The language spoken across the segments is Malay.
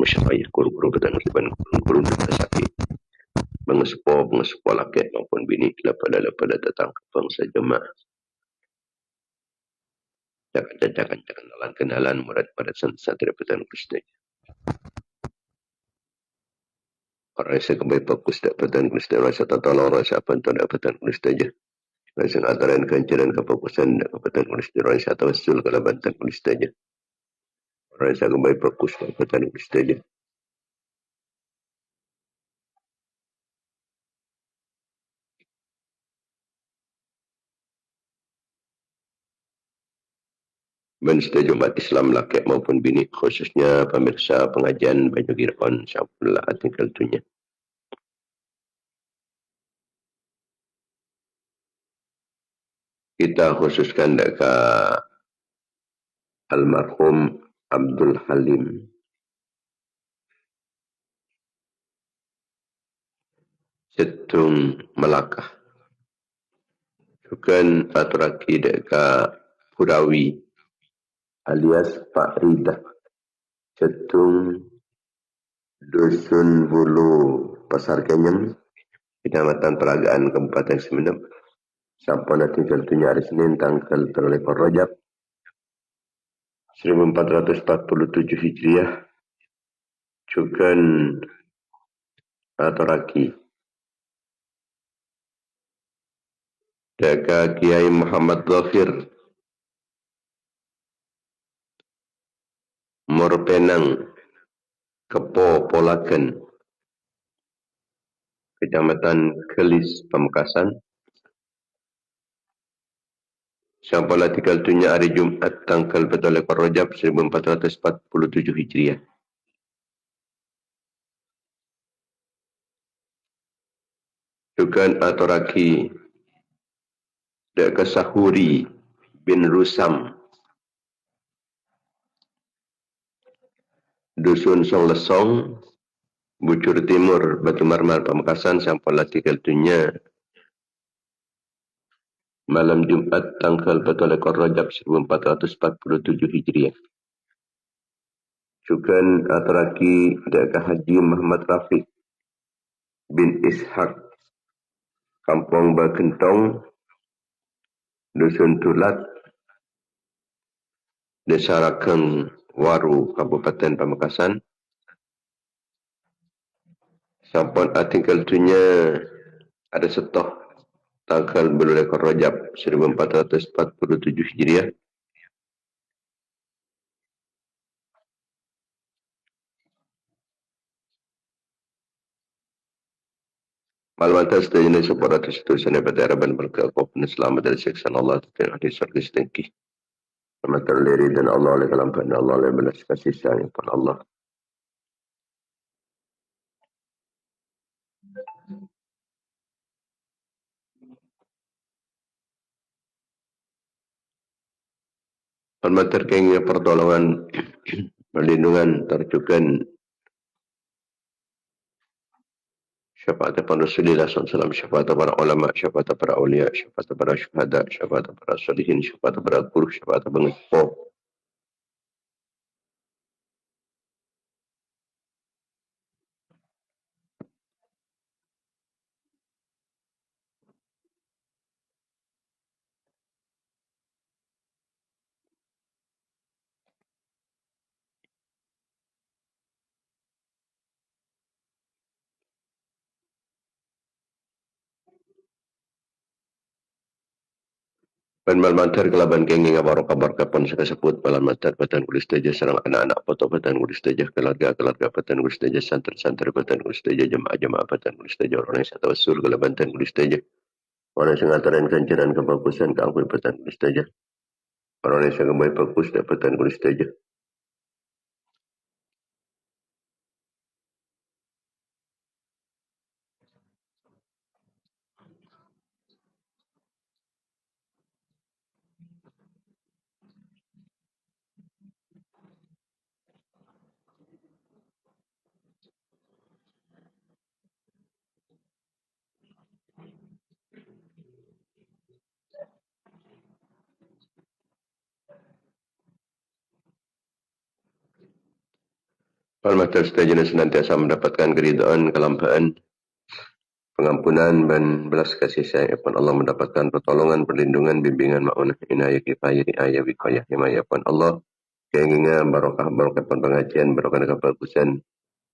masyarakat guru-guru petang musliman guru-guru dan sakit pengesepo laki maupun bini lepala datang ke bangsa jemaah jangan kenalan murid-murid santri petang Kristen orang yang kembali fokus tak petang Kristen rasa tak tolong rasa apa tak petang Kristen je rasa ngataran kancaran kefokusan tak petang Kristen rasa tawassul kalau petang Kristen je orang yang kembali fokus tak petang Kristen je Setiap umat Islam laki maupun bini khususnya pemirsa pengajian Banyu Giron syafullah tinggal dunia. Kita khususkan dekat almarhum Abdul Halim Setung Melaka. Bukan aturaki dekat Purawi alias Pak Rida Setung Dusun Bulu Pasar Kenyam Kecamatan Peragaan Kabupaten Semenep. Sampun tinggal dunia hari Senin tanggal 3 Rajab 1447 Hijriah. Cukan aturaki dekat Kiai Muhammad Zafir Murpenang Kepo Polaken Kecamatan Kelis Pamekasan. Sampailah tinggal dunia hari Jumat tanggal 4 Rajab 1447 Hijriah. Cukan aturaki dekat Sahuri bin Rusam Dusun Song Lesong Bucur Timur Batu Marmar Pamekasan. Sampailah tinggal dunia malam Jumat tanggal 4 Rajab 1447 Hijriah. Cukan aturaki dekat Haji Muhammad Rafiq bin Ishak Kampung Bakentong Dusun Tulat Desa Rakeng Waru Kabupaten Pamekasan. Sampun tinggal dunia ada setoh tanggal 2 Rajab 1447 Hijriah. Maklumat seterusnya supaya seterusnya pada harapan berkah dan selamat dari siksaan Allah dan hadis surga setengki. Selamat terliri dan Allah oleh kelampan Allah oleh belas kasih sayang kepada Allah. Selamat terkengnya pertolongan perlindungan terjukan syafaat para Rasulullah SAW, syafaat para ulama, syafaat para awliya, syafaat para syuhada, syafaat para salihin, syafaat para guru, syafaat pengepo. Penmalmantar kelaban kengi ngabaro kabar kapan sekasebut malmantar patan kulis teja serang anak-anak foto patan kulis teja keluarga patan kulis teja santri-santri patan kulis teja jemaah-jemaah patan kulis teja orang yang satawassul kelaban patan kulis teja orang yang ngataran kancaran kebagusan keangkut patan kulis teja orang yang kembali bagus patan kulis teja. Almater setajana senantiasa mendapatkan keridhaan, kelampaan, pengampunan dan belas kasih sayang Epan Allah, mendapatkan pertolongan, perlindungan, bimbingan, ma'unah, inayah, kifayah, riayah, wikayah, himayah Epan Allah, keinginan, barokah, barokah pengajian, barokah kebagusan,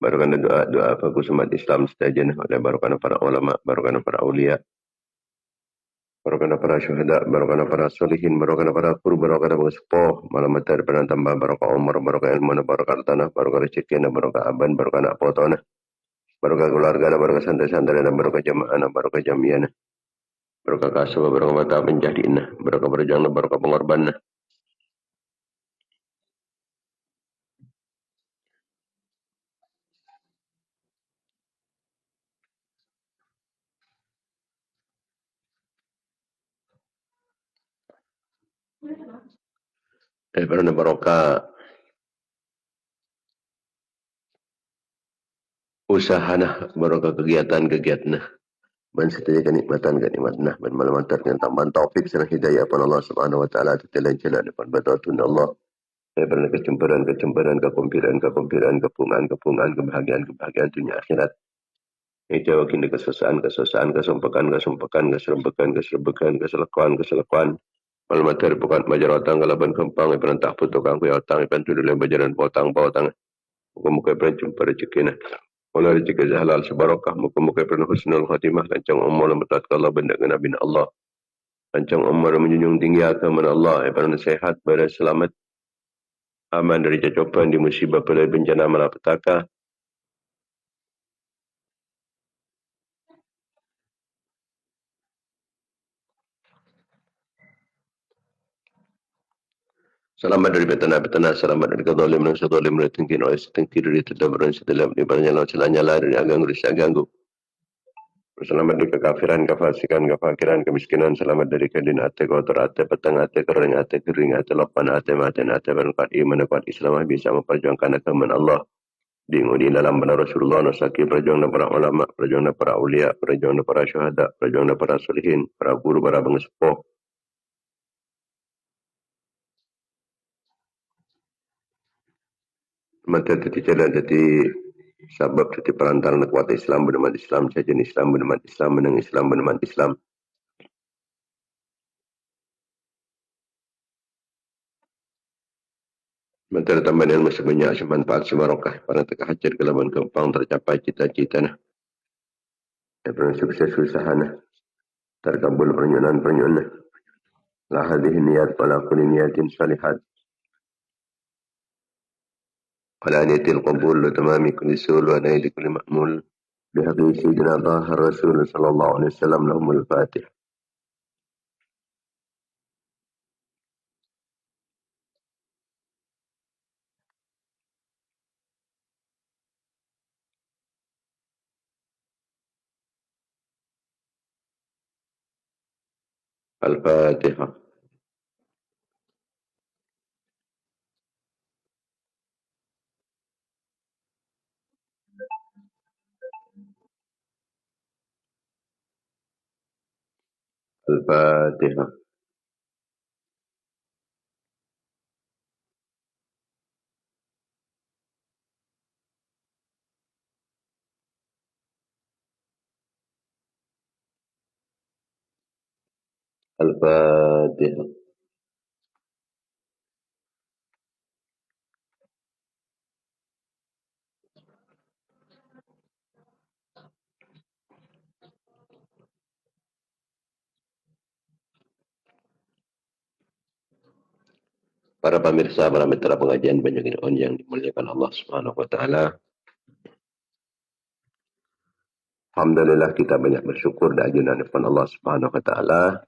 barokah doa-doa bagus umat Islam setajana oleh barokah para ulama, barokah para aulia, barokah para syuhada, barokah para solihin, barokah para guru, barokah para sepuh, malam matar para tambah barokah umur, barokah ilmu, barokah tanah, barokah rezeki, barokah aban, barokah anak potona, barokah keluarga, barokah santai-santai, barokah jamaah, barokah jamiah, barokah kasih, barokah mata penjadiin, barokah berjana, barokah pengorban. Daripada barokah usaha nah, barokah kegiatan-kegiatan nah, dan setiap kenikmatan nah, dan malam matar dengan tambahan taufik serta hidayah pada Allah Subhanahu Wa Taala telah jalan depan batun Allah. Daripada kecemburuan, kekumpiran, kepungan, kebahagiaan dunia akhirat. Ijau kini kesusahan, keserempekan. Malmater bukan majar otang kalaban kempang, perantah putukang kuya otang, ipan tuduh dalam bajaran potang. Muka-muka jumpa rezeki. Wala rezeki halal sebarokah. Muka-muka husnul khatimah. Lancang umur lemetat kalau benda kena bin Allah. Lancang umur menjunjung tinggi agama Allah. Ipan sehat, badan selamat. Aman dari cacoban di musibah pelai bencana malapetaka. Selamat dari petana-petana, selamat dari kezalim dan sezalim dari tengkin oleh setengkir dari tadabaran sedalam di barangnya nyala dari agama risau ganggu. Selamat dari kekafiran, kefasikan, kefakiran, kemiskinan, selamat dari kedin ate, kotor ate, petang ate, kering ate, lopan ate, maten ate, berangkat iman, kuat Islam bisa memperjuangkan agama Allah. Di dalam benar Rasulullah, nasaki perjuangan para ulama, perjuangan para ulia, perjuangan para syuhada, perjuangan para solihin, para guru, para pengesepuh. Mata tadi jalan jadi sebab jadi perantara kuat Islam benemat Islam saja Islam benemat Islam menang Islam benemat Islam. Mata tambahan ilmu sebanyak semanfaat sebarokah para teka hajar kelaban kempang tercapai cita-cita nah. Daripada sukses usaha nah. Terkabul pernyunan nah. La hadhihi niyat wala kulli niyatin salihat. Wala niyatil qabul wa tamami kulli sul wa naidi kulli ma'mul. Bihaqi Sayyidina Taha Rasul sallallahu alaihi wasallam lahumul Fatih. Al-Fatihah. Al-Fatihah. Al-Fatihah. Para pemirsa, para mitra pengajian banyak yang dimuliakan Allah Subhanahu wa taala. Alhamdulillah kita banyak bersyukur dan ajunan kepada Allah Subhanahu wa taala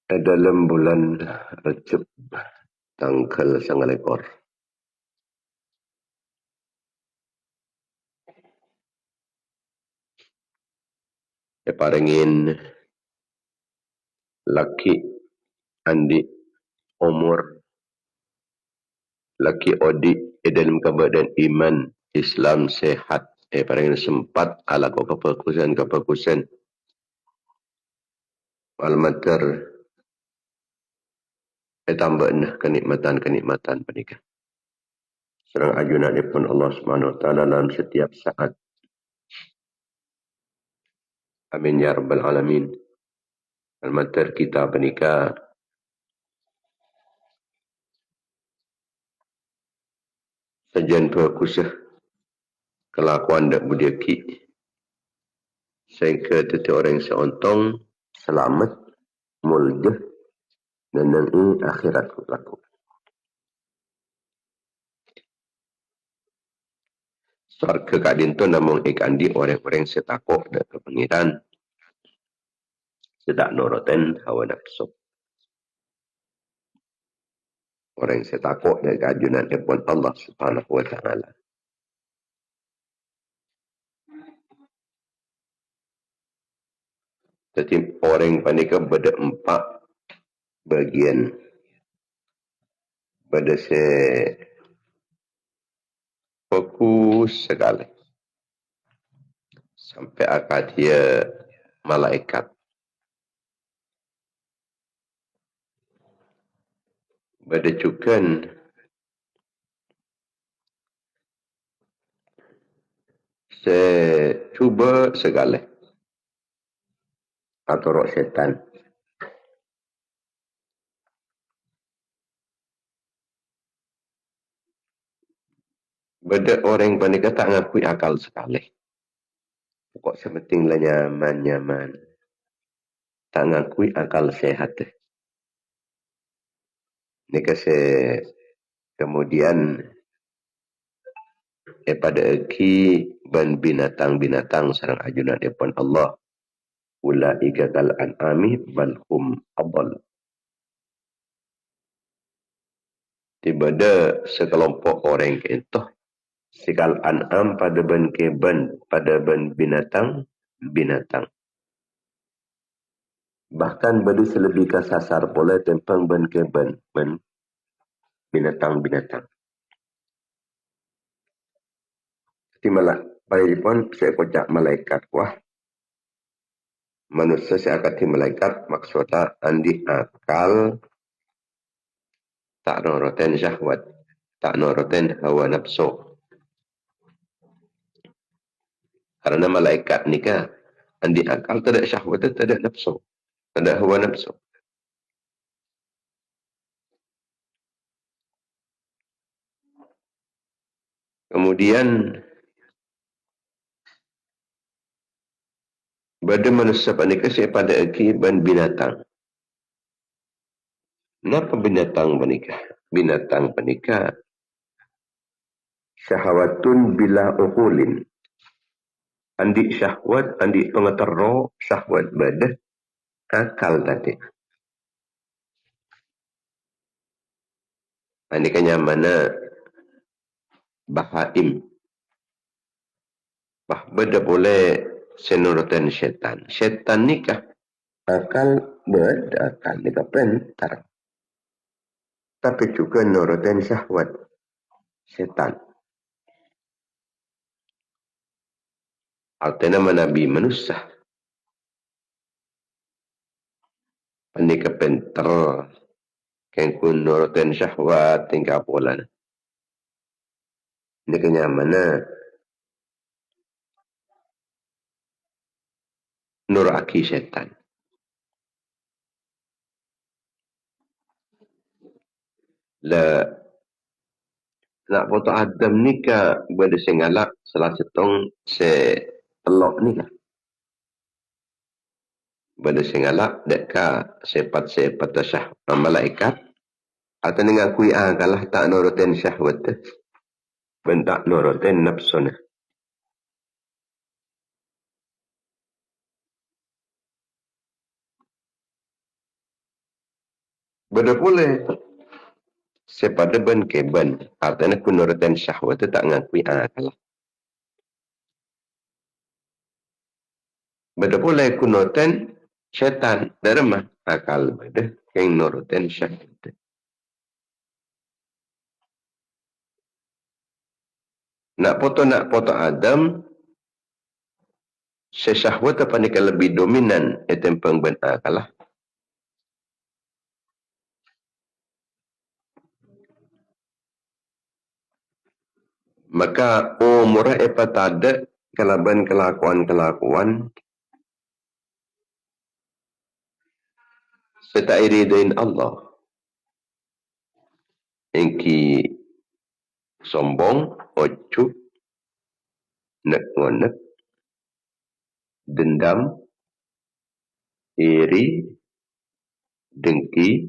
dalam bulan Rajab tanggal 9. Parengin laki andi umur laki odi dalam keadaan iman Islam sehat. Parengin sempat ala kefokusan almater tambah kenikmatan pernikahan. Serang ajunanipun Allah Subhanahu wa taala dalam setiap saat. Amin ya rabbal alamin. Al-matar kita penika sajan berkusah kelakuan dak budiaki sehingga teti orang seontong selamat muljah dan nanti akhirat laku. Sarga kadin tu namung ikandi orang-orang setakok dan kepengiran sedak noroten hawa nafsu. Orang setakok dan keajunan pun Allah Subhanahu wa taala. Jadi orang panika beda 4 bagian. Beda se fokus sekali. Sampai akad dia malaikat. Beda juga saya cuba segala atau roh setan. Beda orang panika tak ngakui akal sekali. Pokok sepentinglah nyaman-nyaman. Tak ngakui akal sehat. Ini kasi kemudian pada eki ban binatang-binatang sarang ajunan ipun Allah. Ulaika kal an'ami bal hum adall. Tibada sekelompok orang itu sikal an'am pada ban keban pada ban binatang. Bahkan badu selebih kasasar pula tempang ban keban ban binatang. Jadi malah pun saya kocak malaikat wah. Manusia saya akan malaikat maksudnya andi akal tak noroten syahwat, tak noroten hawa nafsu. Karena malaikat nikah andi akal tidak syahwat, tidak nafsu, tidak hawa nafsu. Kemudian pada manusia panika saya pada akiban binatang. Kenapa binatang panika? Binatang panika syahwatun bila uqulin. Andi syahwat, andi pengetero syahwat badah akal tadi. Panika mana bahaim. Beda boleh senurutan syaitan. Syaitan nikah akal beda akal nikah pentar. Tapi juga nurutan syahwat syaitan. Artinya Nabi manusia. Panika pentar. Kengkun nurutan syahwat tingkah pola. Ini kenyamanan. Nuraki syaitan. La nak foto Adam nikah berada sengalak salah setong se telok nikah. Berada sengalak deka sepat syah malaikat atau ngakui kalah tak nurutin syahwat bentak nurutin nafsuna. Berada boleh sepada ben keban artinya kunurutin syahwat tak ngakui kalah. Berada boleh kunurutin syaitan darmah akal berada yang nurutin syahwat. Nak foto Adam sesyahwat apa ni lebih dominan etempang ben kalah. Maka umurah apa tada kalaban kelakuan-kelakuan serta iridain Allah. Engki sombong, ocup, nek-ngonek, dendam, iri, dengki,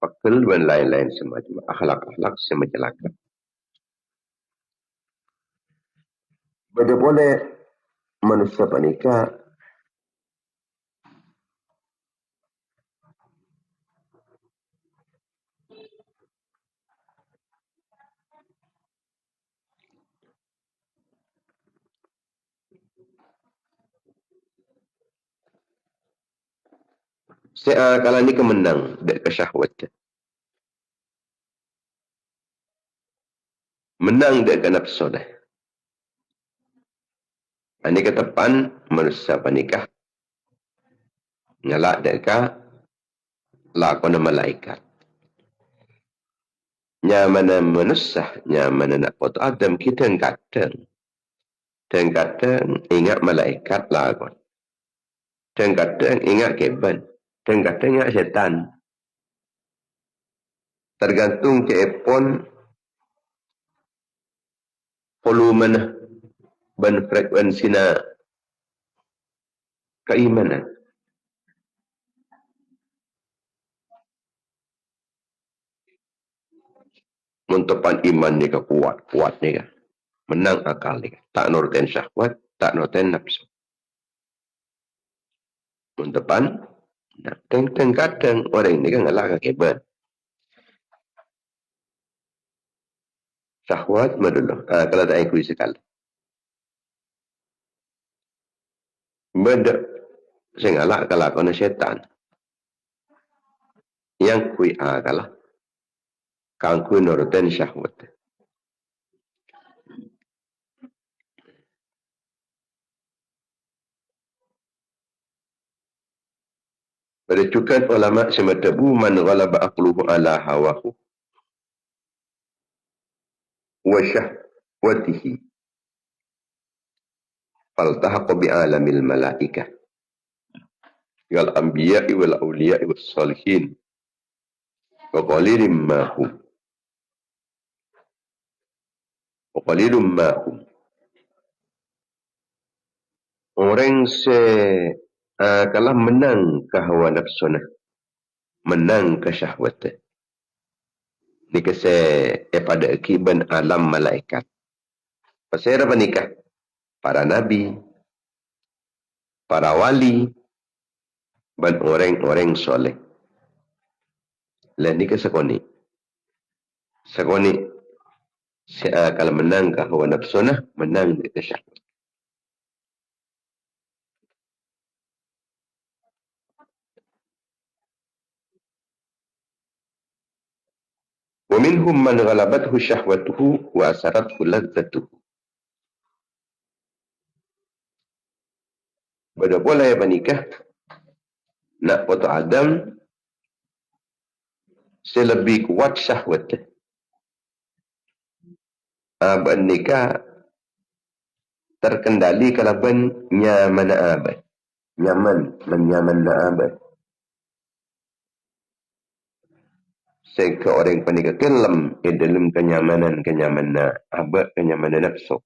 pakil dan lain-lain semacam akhlak-akhlak semacam. Bada boleh manusia panika kalau ni kemenang dek kesyahwat. Menang dek ke nafsu dah. Ini ke depan manusia panikah ngalak dek ke lakon malaikat. Nyamana manusia, nyamana nak foto Adam kita kadang. Dan kadang ingat malaikat lakon. Dan kadang ingat keban. Dan kadang ingat setan. Tergantung ke epon volume dan frekuensi na keimanan. Muntapan iman ni ka kuat ni ka. Menang akal ni ka. Tak nurutin syahwat, tak nurutin nafsu. Muntapan, kadang orang ni kan ngalak ka keban. Syahwat madullah. Kalau tak ikut sekali. Benda saya ngalak kalau kena syaitan. Yang kui kalah. Kang kui nurutin syahwat. Pada cukan ulama sematabu man ghalaba aqluhu ala hawahu wa syahwatihi faltahaqa bi alamil malaikah wal anbiya'i wal awliya'i was salihin wa qalilum ma hum wa qalilum ma hum. Orang kalau menang ke hawa nafsu, menang ke syahwat. Ni kese pada akiban alam malaikat. Pasal apa nikah? Para nabi, para wali, dan orang-orang soleh. Lain ni ke sekoni. Sekoni kalau menang ke hawa nafsu, menang ke syahwat. ومنهم من غلبته شهوته وأسرته لذته. Pada boleh menikah nak foto Adam selebih kuat syahwat. Nikah terkendali kalau ben nyaman abad. Nyaman na abad. Sehingga orang panika kelam dalam kenyamanan abad, kenyamanan nafsu.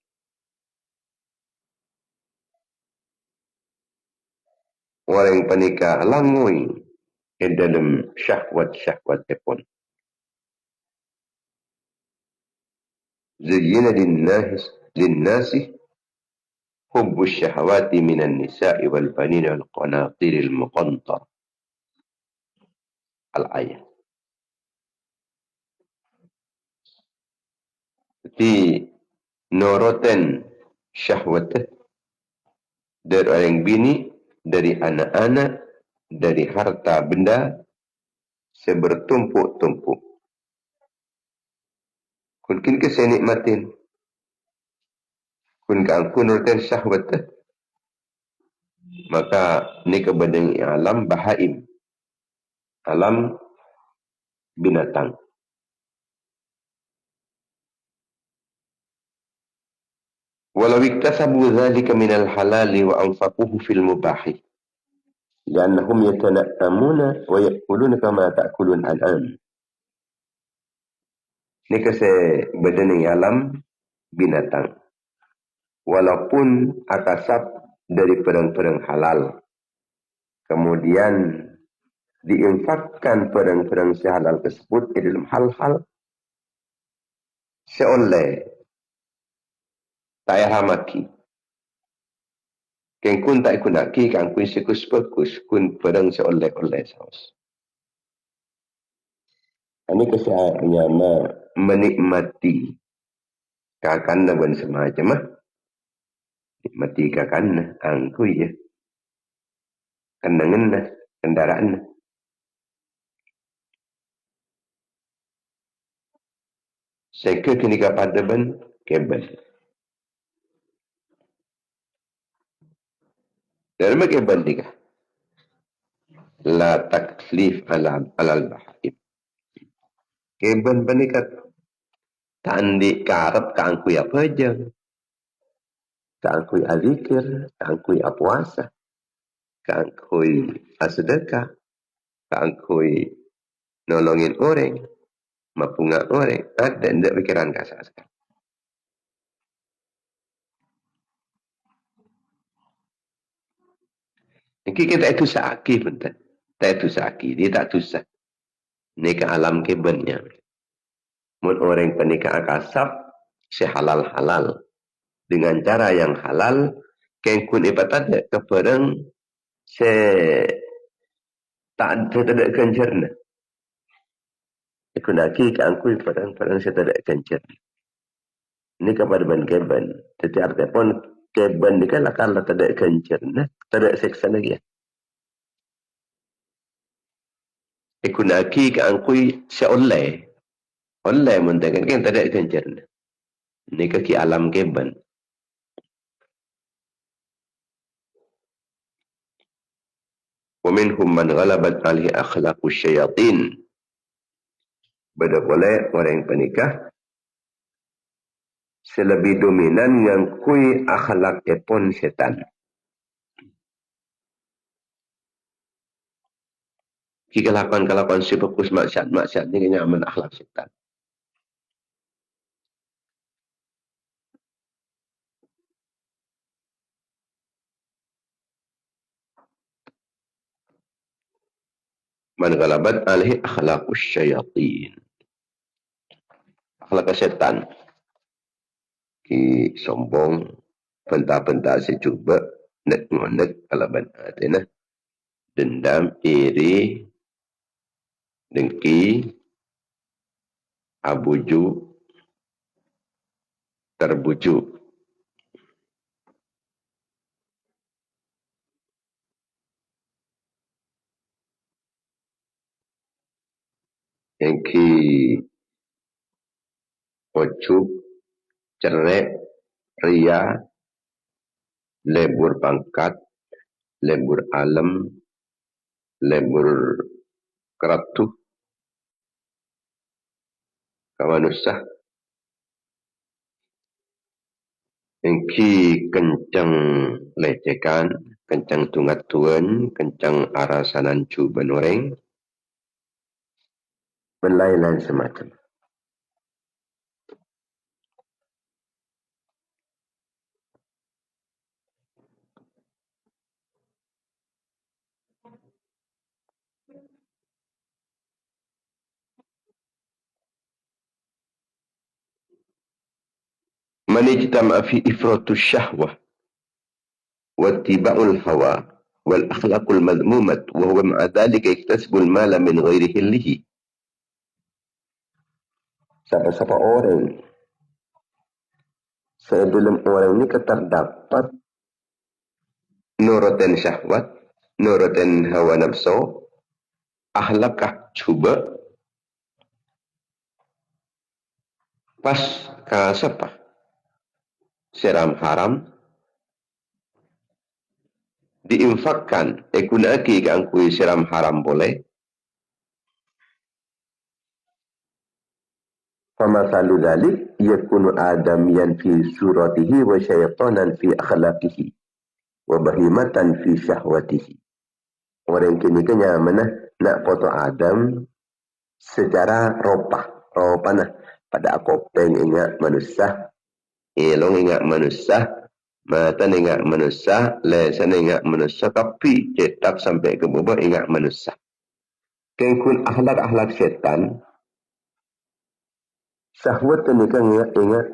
Orang panika langui dalam syahwat pun. Zayyana linnasi hubbu syahawati minan nisa'i wal banina wal qanatiril muqantar. Al-ayat. Jadi nurutin syahwat dari orang bini, dari anak-anak, dari harta benda sebertumpuk-tumpuk. Kun ke saya nikmatin. Kun nurutin syahwat. Maka ni kebening alam bahaim. Alam binatang. walau iktasabu dhalika minal halali wa anfaquhu fil mubahi liannahum yatana'amuna wa ya'kuluna kama ta'kulun an'am. Ini kasi badani alam binatang. Walaupun akasap dari perang-perang halal, kemudian diinfakkan perang-perang si halal tersebut di dalam hal-hal seoleh tak hamaki. Keng kun tak kunaki kang kun sikus pekus kun perang seoleh-oleh saus. Ini kesahannya menikmati kakan dan semacam nikmati kakan angku ya kenangan kendaraan seka kenika padaban kebal dalam kebal nikah la taklif alal bahaim kebal banikat tandi karab kaangku apa aja kaangku alikir kaangku puasa kaangku sedekah kaangku nolongin orang mapunga orang ada ndak pikiran kasar sekali. Kita itu sakit pun tak itu sakit dia tak tusah nikah alam kebennya mun orang penikah kasab sehalal-halal dengan cara yang halal kengkun ibatat keperang se tak ada kencerna ikun lagi keangkui perang-perang se tak ada kencerna ini kepada ban keban tetapi artinya keban ni kan kalau tak ada kencerna tak ada seksa lagi ikun lagi keangkui se oleh muntakan kan tak ada kencerna ini kaki alam keban. ومنهم من غلبت عليه أخلاق الشياطين. Beda boleh orang yang penikah selebih dominan yang kui akhlak epon setan. Jika kelakuan si fokus maksiat ini nyaman akhlak setan. Man ghalabat alaihi akhlaqus syayatin. Akhlak setan. Ki sombong, pentah-pentah si cuba, nak ngonek kalaban atina. Dendam, iri, dengki, abuju, terbuju. Yang ki ujub, cerek, ria, lebur pangkat, lebur alam, lebur keratuh, kawanusah, engki kencang lecekan, kencang tungat tuan, kencang arasanan cuban orang, lain-lain semacam. Man ijtama fi ifratus syahwah wa ittiba'ul hawa wal akhlaqul madmumat wa huwa ma'a dhalika iktasbul mala min ghairi hillihi. Siapa-siapa orang sebelum orang ini terdapat nurutan syahwat, nurutan hawa nafsu, akhlakah cuba pas kasapa seram haram diinfakkan ekunaki kangkui seram haram boleh فمثل ذلك يكون آدميا في صورته وشيطانا في أخلاقه وبهيمة في شهوته. Orang kini kenya mana nak foto Adam secara rupa nah pada aku ingat manusia, ilong ingat manusia, mata ingat manusia, lesan ingat manusia, tapi cetak sampai ke bawah ingat manusia. Kengkun akhlak setan, syahwat ini kan ingat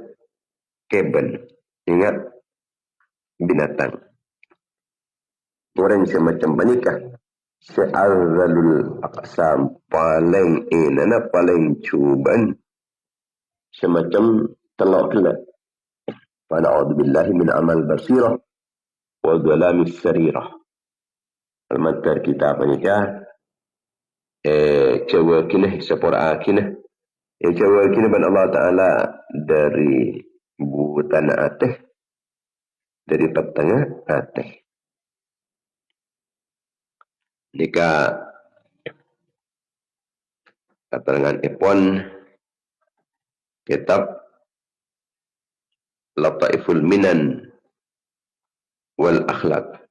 keben, ingat binatang. Orang semacam menikah. Se'azalul aqsam paling inana paling cuban semacam telok kelak. Fa'na'udzubillahi min amal basirah wa dhalamis sarirah. Al-matar kita menikah cawa kinah sepura kinah cawa kinah ban Allah Ta'ala dari butan ateh dari petengah ateh. Jika keterangan ipon kitab Lataiful Minan wal Akhlaq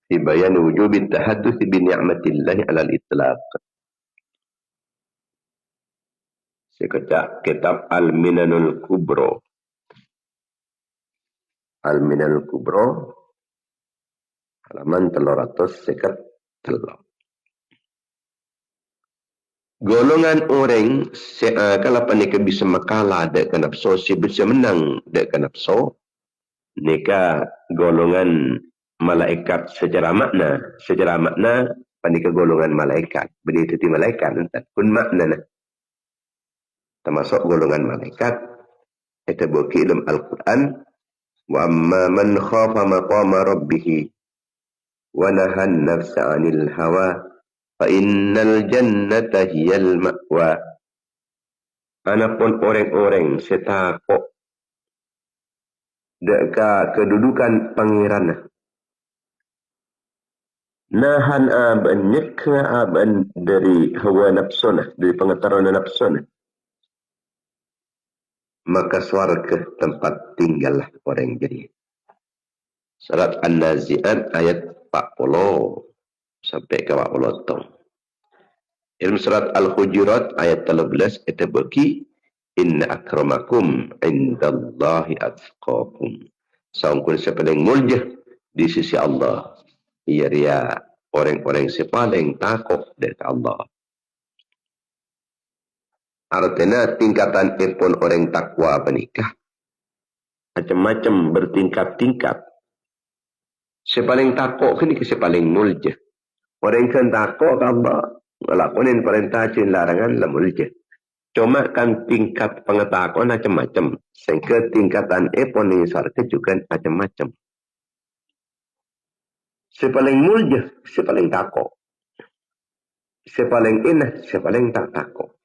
fi bayan wujub at-tahadduth bi ni'matillah 'ala al-itlaq. Sekejap kitab Al-Minanul Kubro. Al-Minanul Kubro halaman 353. Golongan orang kalau panika bisa makalah dek nafsu, si bisa menang dek nafsu, nika golongan malaikat secara makna panika golongan malaikat, beri titi malaikat pun makna nah. Termasuk golongan malaikat itu buki dalam Al-Quran. Wa amma man khafa maqama rabbih wa nahan nafsa 'anil hawa fa innal jannata hiyal ma'wa. Anapun orang-orang setakut deka kedudukan pangeran nahan aban nyekha aban dari hawa nafsuna, dari pengetahuan nafsuna, maka swarga tempat tinggallah orang jadi. Surat An-Nazi'at ayat 40 sampai ke 40. Dalam surat Al-Hujurat ayat 13 itu bagi inna akramakum indallahi atqakum. Saungkun sepaling mulia di sisi Allah. Ia dia orang-orang sepaling takut dari Allah. Artinya tingkatan pun orang takwa menikah macam-macam bertingkat-tingkat. Sepaling takut kini ke sepaling mulia. Orang yang takut Allah ngelakonin perintah dan larangan lah mulia. Cuma kan tingkat pengetahuan macam-macam. Sehingga tingkatan pun ini sarka juga macam-macam. Sepaling mulia, sepaling takut. Sepaling inah, sepaling tak takut.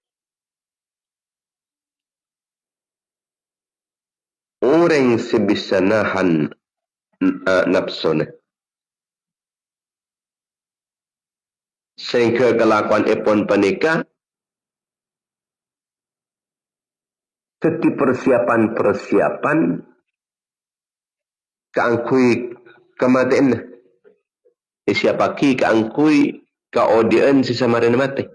Orang sebisa nahan nafsu sehingga kelakuan ipon panika setiap persiapan keangkui kematian siapa ki keangkui ke audiens sesama dan mati.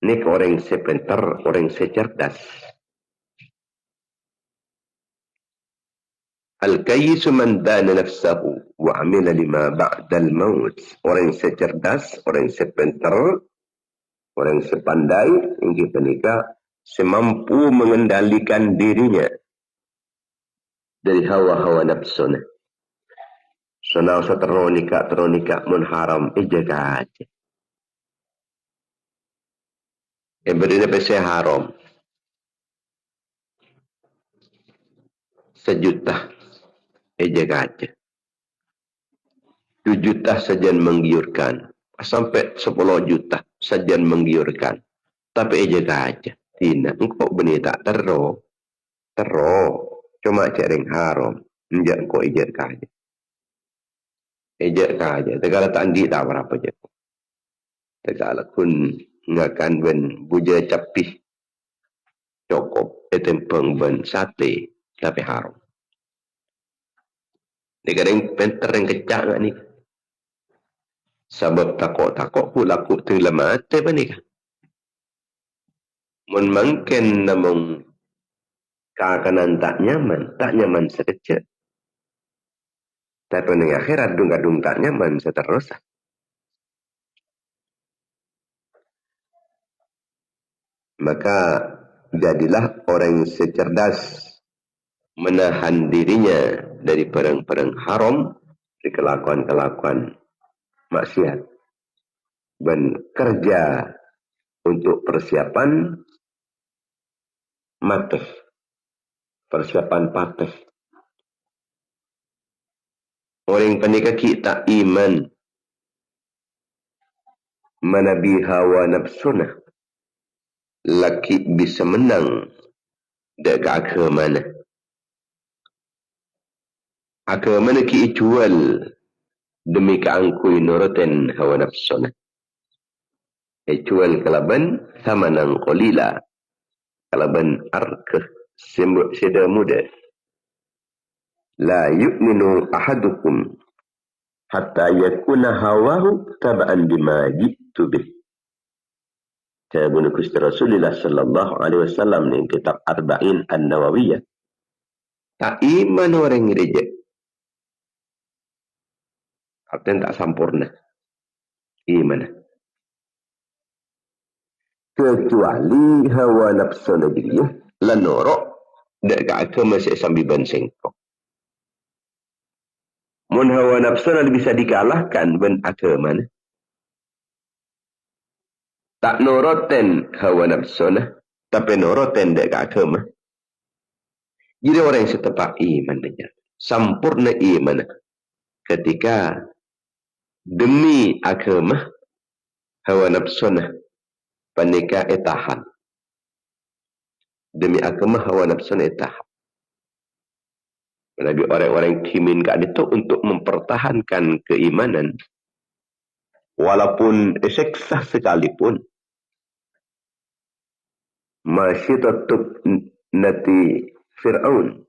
Ini orang sepintar, orang secerdas. Al-kayyisu man dana nafsahu wa amila lima ba'dal maut. Orang secerdas, orang sepintar, orang sepandai, yang kita semampu mengendalikan dirinya dari hawa-hawa nafsunya. Senang seteronika mun haram, jaga aja. Yang berdiri pasti haram. 1 juta. Jaga aja. 2 juta saja menggiurkan. Sampai 10 juta saja menggiurkan. Tapi jaga aja. Tidak. Engkau benih tak teruk. Cuma caring haram. Enjak engkau ijat aja. Ijat aja. Tegala tandi tak berapa je. Tegaklah kun ngakan ben buja capih cokop etempeng ben sate tapi haram. Ni kadang penter yang kecak ngak ni. Sebab takok-takok ku laku tenggelam mate pa ni kan. Mun mangken namong kakanan tak nyaman sekejap. Tapi ning akhirat dung-dung tak nyaman seterusnya. Maka jadilah orang yang secerdas menahan dirinya dari perang-perang haram, dari kelakuan-kelakuan maksiat, dan kerja untuk persiapan mateh, persiapan pateh. Orang panika kita iman manabi hawa nafsuna, laki bisa menang dekat agama mana. Agama mana ki jual demi keangkui nurutin hawa nafsuna. Jual kalaban sama nang kolila, kalaban arkah sida muda. La yu'minu ahadukum hatta yakuna hawahu taba'an bima jitu bih. Tabun Gusti Rasulullah sallallahu alaihi wasallam ni kitab Arba'in An-Nawawiyah. Tak iman orang gereja. Artinya tak sempurna. Iman. Kecuali hawa nafsu negeri lanorok dekat agama saya sambil bensengkok. Mun hawa nafsu bisa dikalahkan ben agama. Tak noroten hawa nafsu tapi noroten dekat agama. Jadi orang yang setepak iman dia. Sempurna iman. Ketika demi agama hawa nafsu panika etahan. Demi agama hawa nafsu etahan. Nabi orang-orang kimin kat itu untuk mempertahankan keimanan walaupun seksa sekalipun. Masih tetap nati Fir'aun.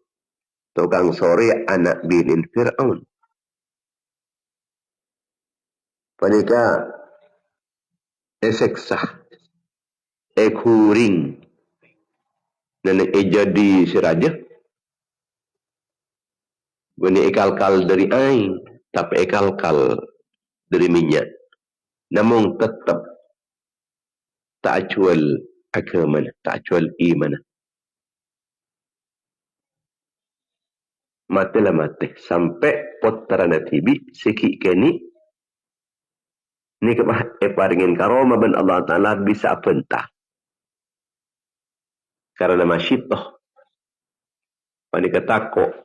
Tukang sore anak binin Fir'aun. Panika seksa kuring dan jadi si raja. Bani ekal-kal dari air, tapi ekal-kal dari minyak. Namun tetap tak jual agama, tak jual iman. Matilah mati. Sampai potara natibi, sikit kini, ni kebah paringin karoma ben Allah Ta'ala bisa pentah. Karena masyitoh. Panika takut.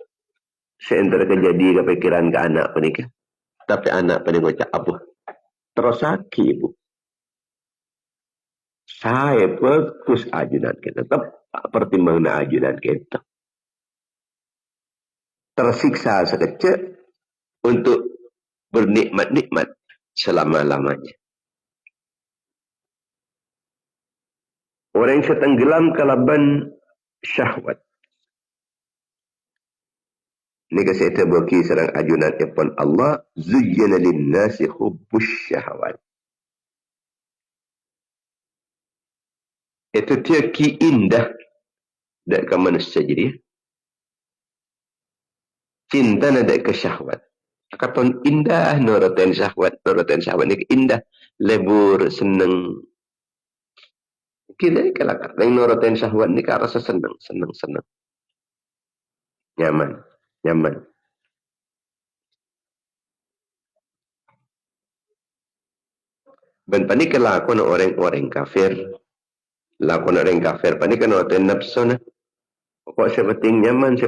Seentara kejadi kepikiran ke anak panika. Tapi anak panika cak apa? Terus sakit ibu. Saya fokus ajudan kita. Tetap pertimbangan ajudan kita. Tersiksa sekecil untuk bernikmat-nikmat selama-lamanya. Orang yang setenggelam kalaban syahwat. Ini kasi ita baki serang ajunan ipon Allah. Zuyyana linnasi hubbus syahwat. Itu dia ki indah. Dek ke manusia jadi. Cinta na dek ke syahwat. Kapan indah noroten syahwat. Noroten syahwat ni indah. Lebur, seneng. Kita ni kalakar. Yang noroten syahwat ni rasa seneng. Seneng. Nyaman. Dan panik lakon orang-orang kafir. Lakon orang kafir. Panik kan noroten nafsu na. Kok sepenting nyaman.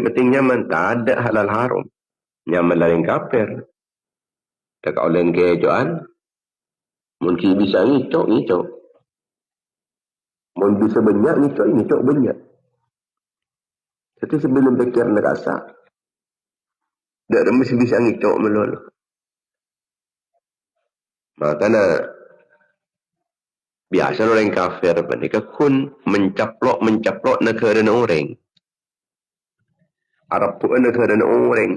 Tak ada halal haram. Nyaman lain kafir. Tak oleh kejoan. Mungkin bisa ngicok. Mungkin bisa banyak ngicok banyak. Jadi sebelum pikir nak rasa. Tak mesti bisa ngicok melulu. Makanya Biasa orang kafir menikah kun mencaplok negara orang. Arab pun negara orang.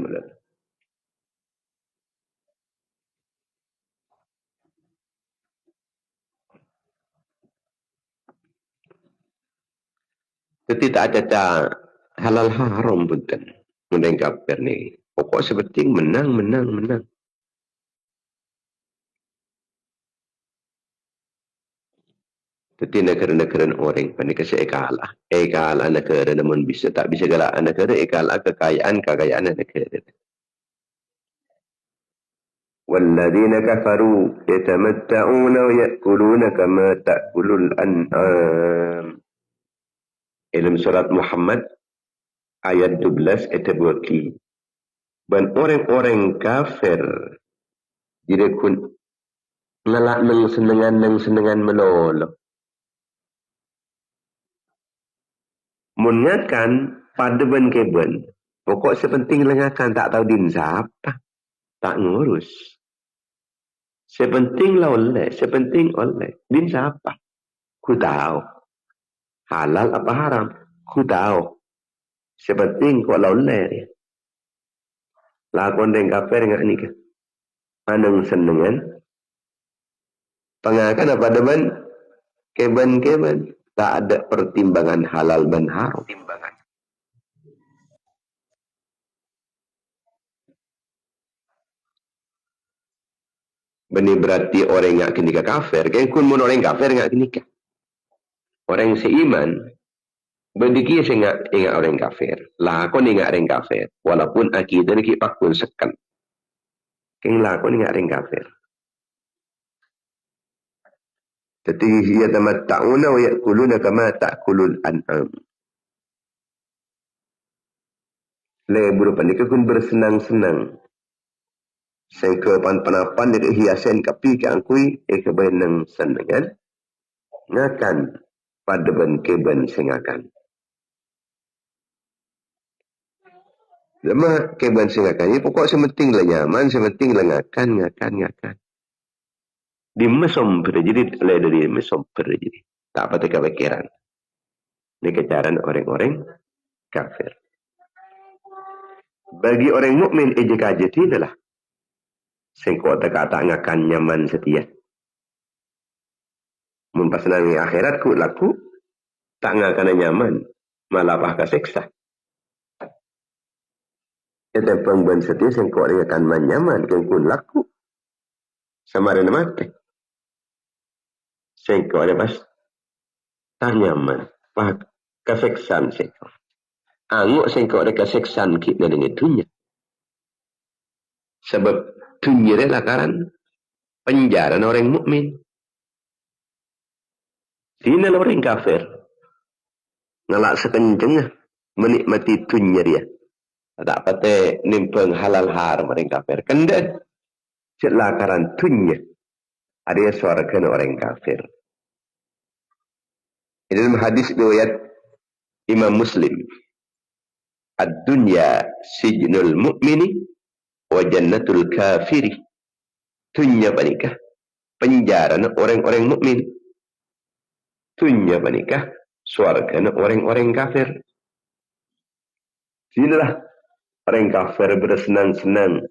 Jadi tak ada halal haram pun kan. Orang kafir ni. Pokok seperti menang. Jadi negara-negara orang panik saya kalah. Kalah negara namun bisa tak bisa galak negara. Kalah kekayaan negara. والذين كفروا يتمتعون ويأكلون كما تأكل الأنعام. Dalam surat Muhammad ayat 12 ayat 2. Dan orang-orang kafir jadi kun ngelak nang senengan melolo. Mengakan pada ben keben. Pokok sepenting lengakan tak tahu din siapa. Tak ngurus. Sepenting lah oleh. Din siapa? Ku tahu. Halal apa haram? Ku tahu. Sepenting kok lah oleh. Lakon dengan kafir ngak ni ke? Anang senengan. Pengakan apa deban? Keben. Tak ada pertimbangan halal dan haram. Beni berarti orang yang kenika kafir. Kaya kun mun orang kafir ngak kenika. Orang seiman. Berdiki saya ingat orang kafir. Lakon ingat orang kafir. Walaupun akidah ni kipak pun sekan. Kaya lakon ingat orang kafir. Jadi yatamatta'una wa ya'kuluna kama ta'kulul an'am. Le berupa ni kun bersenang-senang. Sengke pan-panapan ni hiasan kapi ke angkui kebenang senengan. Ngakan pada ben keben sengakan. Lama keben sengakan ni pokok sementing lah nyaman, sementing lah ngakan. Di mesom jadi dari mesom jadi. Tak apa teka pikiran. Ini kejaran orang-orang kafir. Bagi orang mukmin ejek-ejek inilah. Sengkau kata ngakan nyaman setia. Mun pas nanti akhirat ku laku tak ngakan nyaman malah bah kaseksa. Itu pengben setia sengkau ngakan nyaman kengkun laku sama ada mati. Sengkau ada pas tak nyaman bah kaseksan sengkau. Anguk sengkau ada kaseksan kita dengan dunia. Sebab dunia adalah lakaran penjara orang mukmin. Sini orang kafir. Ngelak sekencengnya menikmati dunia dia. Tak pate nimpeng halal haram orang kafir. Kenda lakaran dunia. Ada suara kena orang kafir. Ini dalam hadis riwayat Imam Muslim. Ad-dunya sijnul mu'mini wa jannatul kafiri. Dunia panikah penjara orang-orang mukmin. Dunia panikah surga orang-orang kafir. Sinilah orang kafir bersenang-senang.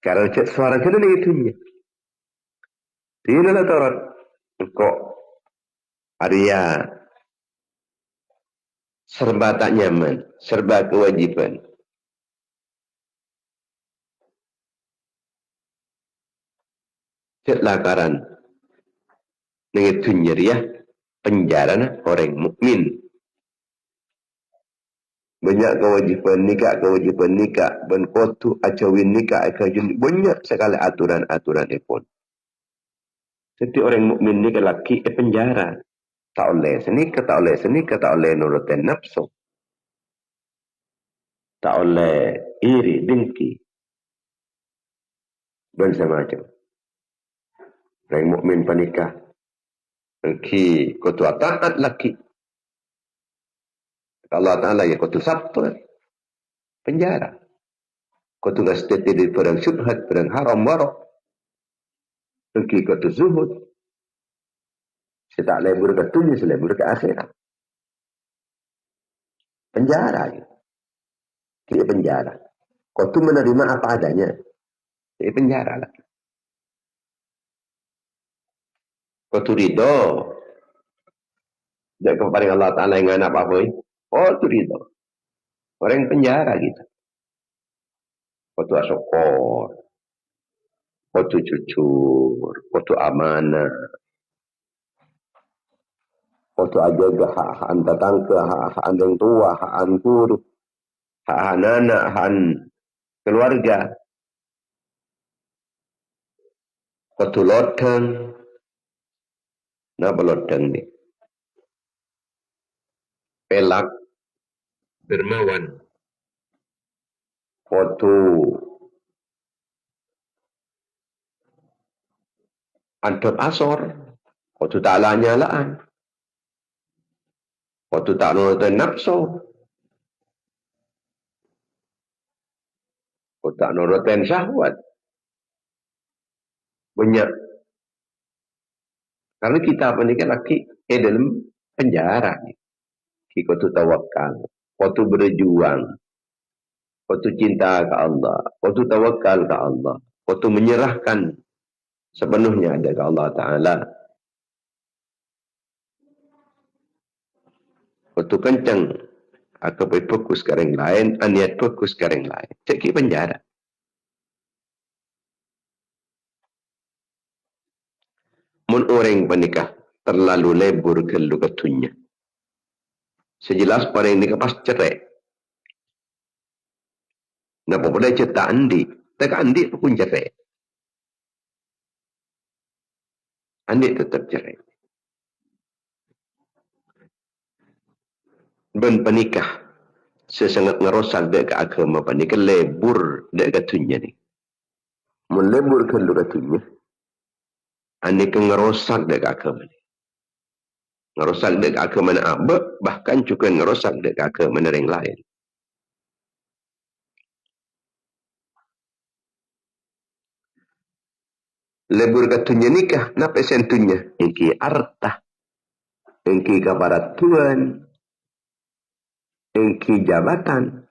Karena cek suara kena ni dunia. Sinilah Taurat. Kok Arya serba tak nyaman, serba kewajiban. Cek lakaran dengan dunia dia penjara orang mukmin. Banyak kewajiban nikah, benkotu, acawin nikah, akajun, banyak sekali aturan-aturan pun. Jadi orang mukmin ni lelaki penjara. Tak oleh senikah, tak oleh nurutin nafsu. Tak oleh iri, dengki. Dan semacam. Orang mukmin panikah. Ki kotu taat laki. Allah Ta'ala ya kotu sabtu. Penjara. Kotu gasteti di perang syubhat, perang haram warok. Ki kotu zuhud. Saya tak lebur ke dunia, saya lebur ke akhirat. Penjara. Dia penjara. Kau tu menerima apa adanya. Dia penjara lah. Kau tu ridho. Jangan kepada Allah Ta'ala yang anak apa-apa. Oh tu ridho. Orang penjara gitu. Kau tu asokor. Kau tu jujur. Kau tu amanah. Kau tu ajaga hak-hak tetangga, hak-hak yang tua, hak guru, hak anak, hak keluarga. Kau tu lodang. Kenapa lodang ni? Pelak. Dermawan. Kau tu antut asor. Kau tu tak nyalaan. Kau tu tak nurutin nafsu. Kau tak nurutin syahwat. Banyak. Karena kita ni kan laki dalam penjara. Kau tu tawakal. Kau tu berjuang. Kau tu cinta ke Allah. Kau tu tawakal ke Allah. Kau tu menyerahkan sepenuhnya ada ke Allah Ta'ala. Kau tu kencang. Aku boleh fokus ke orang lain. Niat fokus ke orang lain. Cek penjara. Mun orang menikah terlalu lebur ke lugatunya. Sejelas orang nikah pas cerai. Napa boleh cetak andi. Tak andi pun cerai. Andi tetap cerai. Ben penikah. Sesangat ngerosak dek ke agama panikah lebur dek katunya ni. Mun lebur ke lugatunya. Andi ke ngerosak dek ke agama ni. Ngerosak dek ke agama ni abad. Bahkan juga ngerosak dek ke agama yang lain. Lebur katunya nikah. Napa sentunya? Ingki artah. Ingki kabaratuan. Ingki jabatan.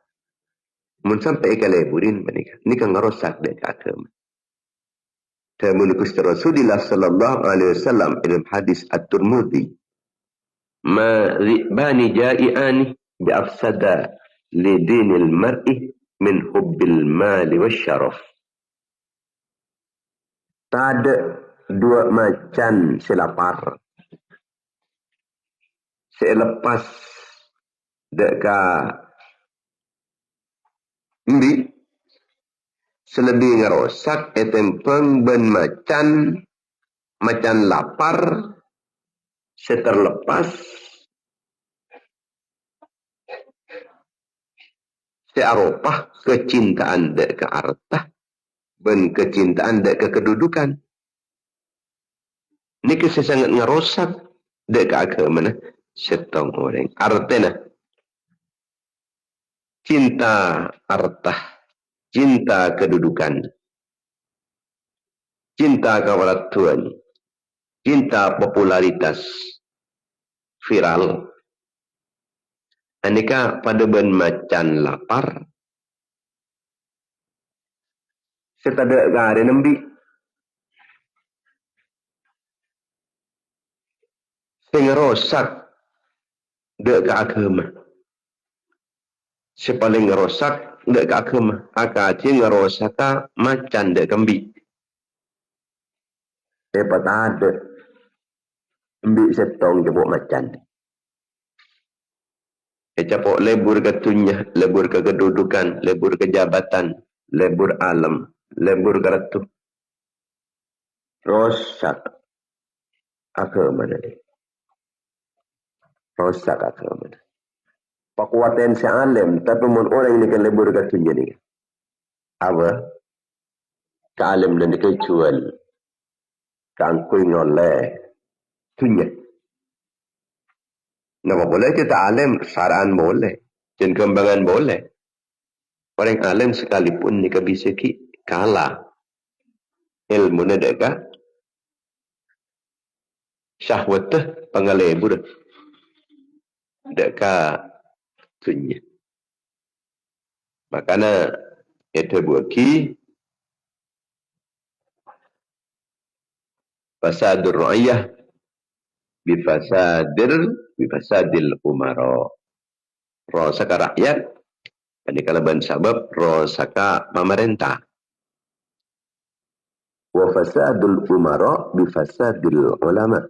Mun sampai ke leburin menikah. Nikah ngerosak dek ke agama. Tamun Gusti Rasulullah sallallahu alaihi wasallam dalam hadis At-Tirmidzi. Ma ri'bani ja'iani bi afsada li dinil mar'i min hubbil mali wasyaraf. Tak ada dua macan selapar. Selepas dekat mbi selebih ngerosak etempeng ben macan lapar seterlepas searopah kecintaan dek ke harta ben kecintaan dek ke kedudukan. Ini kesesangat ngerosak dek ke agama na setong orang. Artinya cinta harta, cinta kedudukan, cinta kewaratuan, cinta popularitas viral. Anika pada ben macan lapar. Setada gare nembi. Sehingga rosak dek ke agama. Sepaling rosak dek ke agama. Akaci ngerosak macan dek kembi. Dapat ada. Ambil setong jebuk macan. Capok lebur ke tunya, lebur ke kedudukan, lebur ke jabatan, lebur alam, lebur ke ratu. Rosak agama ni. Rosak agama ni. Pakuatan sealim, tapi mun orang ni kan lebur ke tunya ni. Apa? Kealim dan dikecual. Keangkui ngoleh. Tunya. Nama boleh kita alim, saraan boleh. Dan kembangan boleh. Orang alim sekalipun ni bisa kalah. Ilmu ni dekat. syahwat tu pangalebu dah. Dekat dunia. Makanya itu buki fasadur ra'iyah bifasadil umara. Rosaka rakyat ini kalaban sabab rosaka pemerintah. Wa fasadul umara bifasadil ulama.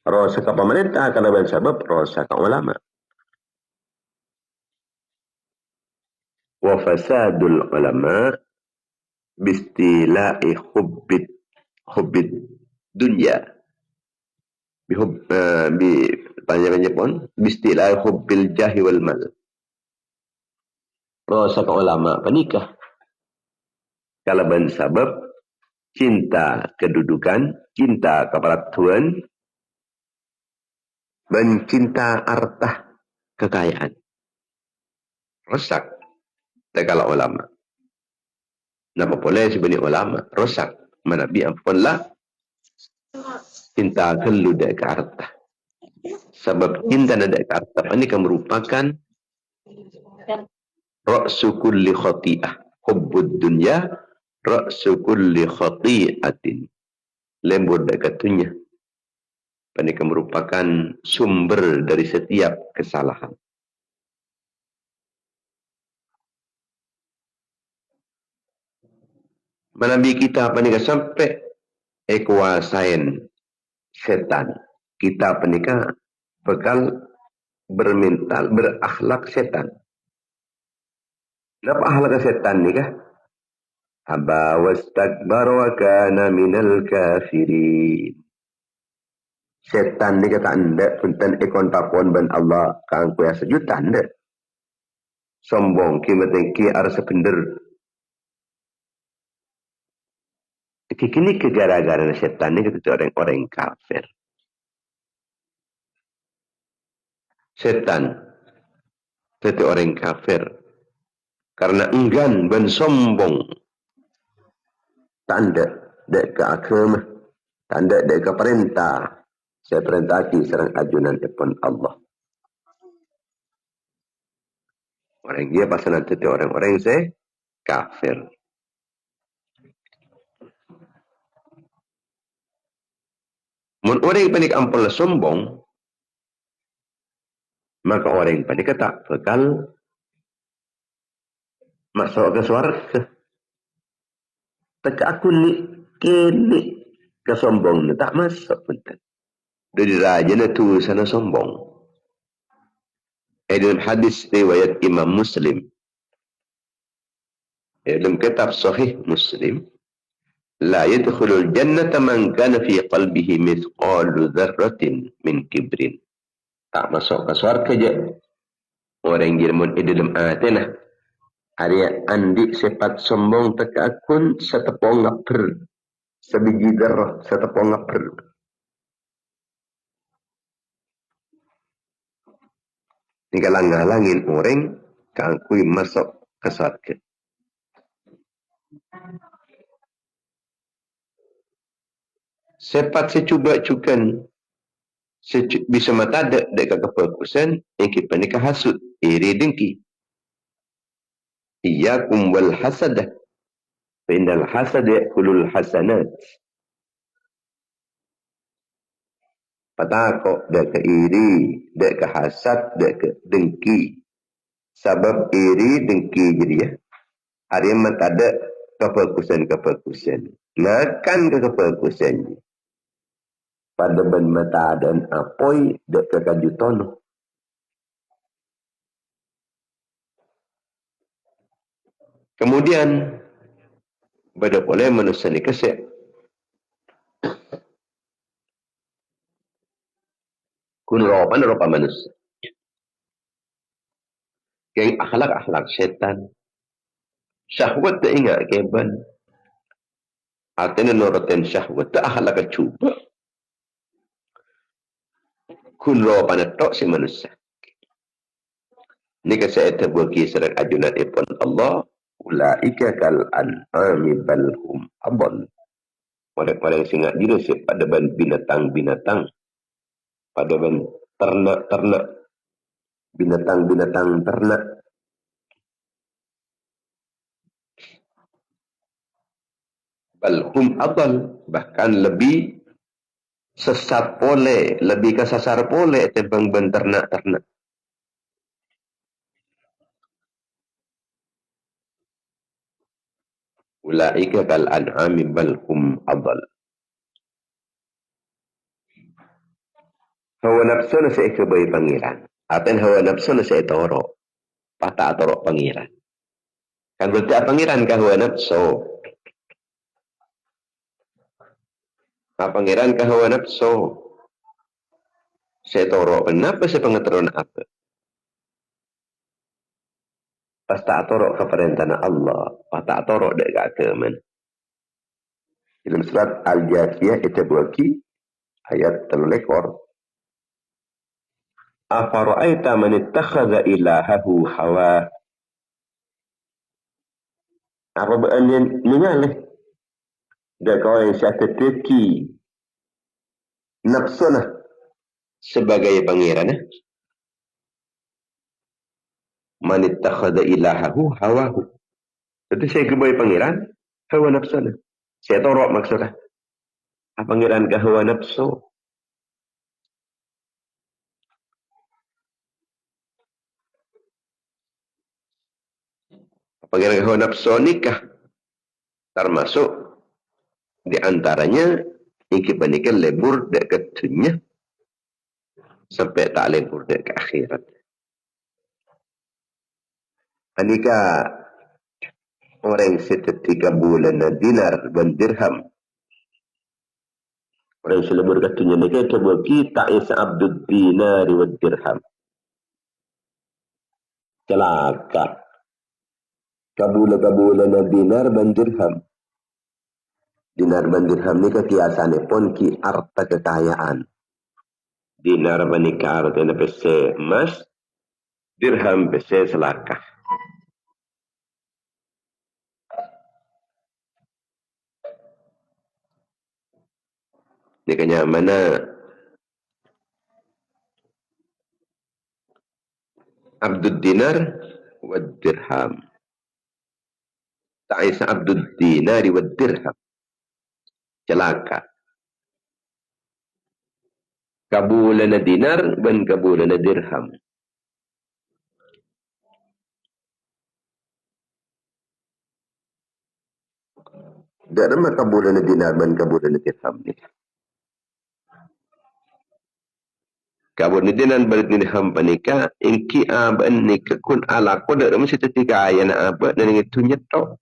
Rosaka pemerintah kalaban sabab rosaka ulama. Wa fasadul ulama bistila'i hubbid dunya. Panjang-panjang pun bistila'i hubbil jahi wal mal. Rosaka ulama penikah kalaban sabab cinta kedudukan, cinta kepada Tuhan, dan cinta harta kekayaan. Rosak. Kalau ulama. Napa boleh sebenarnya ulama? Rosak. Manabi ampunlah cinta kelu dek harta. Sebab cinta dek harta ini kan merupakan ra'su kulli khati'ah. Hubbud dunya ra'su kulli khati'atin. Lembur dek katunya. Ini kan merupakan sumber dari setiap kesalahan. Manabi kita panika sampai kuasain setan. Kita panika bakal bermental, berakhlak setan. Kenapa akhlak setan ni kah? Aba wastakbar wa kana minal kafirin. Setan ni kata anda punten ekon tapon ban Allah kang kuya sejuta anda. Sombong kimatengki arsa bener. Kini kegara-gara setan ni kata orang-orang kafir. Setan kata orang kafir karena enggan dan sombong. Tanda dek ke agama, tanda dek ke perintah. Saya perintahki serang ajunan depan Allah. Orang dia pasal nanti orang-orang saya kafir. Mun orang panik ampun sombong, maka orang panik tak bakal masuk ke surga. Tak aku ni kini kesombong ni tak masuk pun. Dari raja na tu sana sombong. Dalam hadis riwayat Imam Muslim, dalam kitab Sahih Muslim, la yadkhulul jannata man kana fi qalbihi mithqalu dzarratin min kibrin. Tak masuk ke surga je orang yang dalam hatinya hari andi sifat sombong tak akun setepong ngapur sebiji darah setepong ngapur. Ngalang-ngalangin orang kangkui masuk ke surga. Sepat secuba-cukan bisa mata ada dekat keperkusan yang kita nikah hasud iri dengki. Iyakum wal hasadah fa innal hasada yakulul hasanat. Patakok dek ke iri, dek ke hasad, dek ke dengki. Sebab iri dengki jadi ya. Hari amat ada keperkusan. Nakan ke keperkusan. Pada ben mata dan apoi dek ke kajutono. Kemudian pada boleh manusia ni kesek. Kun rupa manusia. Yang akhlak setan. Syahwat tak ingat keban. Artinya noroten syahwat tak akhlak cuba. Kun rupa tok si manusia. Ini kesek terbuki serat ajunan ipon Allah. Ulaika kal an'ami balhum abal. Orang-orang singa diri pada binatang-binatang, pada ternak-ternak, binatang-binatang ternak. Balhum adal, bahkan lebih sesat pole, lebih kesasar pole tembang ternak-ternak. Ulaika kal an'ami balhum adal. Hawa nafsu na sa ikabay pangiran. Atin hawa nafsu na sa itoro. Pata atoro pangiran. Kan berarti pangiran ka hawa nafsu. Pangiran ka hawa nafsu. Sa itoro. Kenapa sa pangataro na apa? Pasta atoro ka perintah na Allah. Pata atoro dek ka keman. Dalam surat Al-Jasiyah itu buaki ayat 3. Afara'aita man ittakhadha ilahahu hawa. Apa berani mengalih? Dan kau yang saya teteki nafsunah sebagai pangeran. Man ittakhadha ilahahu hawahu. Jadi saya kebayi pangeran hawa nafsunah. Saya torok maksudnya. Pangeran ke hawa nafsu. Pangeran ke hawa nafsu nikah. Termasuk di antaranya ingkibanikan lebur dekat dunia sampai tak lebur dekat akhirat. Anika orang seketika bulan dinar dan dirham. Orang selebur katunya mereka terbagi ta'isa abdud dinari wa dirham. Celaka. Kabula-kabula na dinar dan dirham. Dinar dan dirham ni kekiasannya pun ki arta kekayaan. Dinar menikah artinya pese emas, dirham pese selakah. Ini kenyamanan abdud dinar wa dirham. Ta'isa abdud dinari wa dirham. Celaka. Kabulana dinar dan kabulana dirham. Dari mana kabulana dinar dan kabulana dirham ni? Kabulana dinar dan dirham panika inki aban nikah kun ala ko dari mesti ketika ayana apa dan itu nyetok.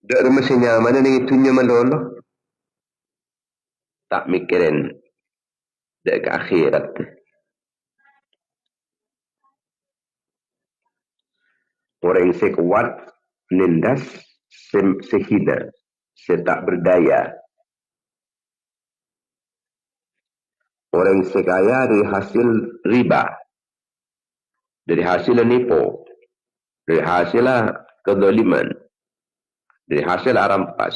Dari mesti nyaman dan itu nyaman dulu. Tak mikirin dari ke akhirat. Orang sekuat nindas sehina, setak berdaya. Orang sekaya dari hasil riba, dari hasil nipu, dari hasil kedoliman, dari hasil rampas.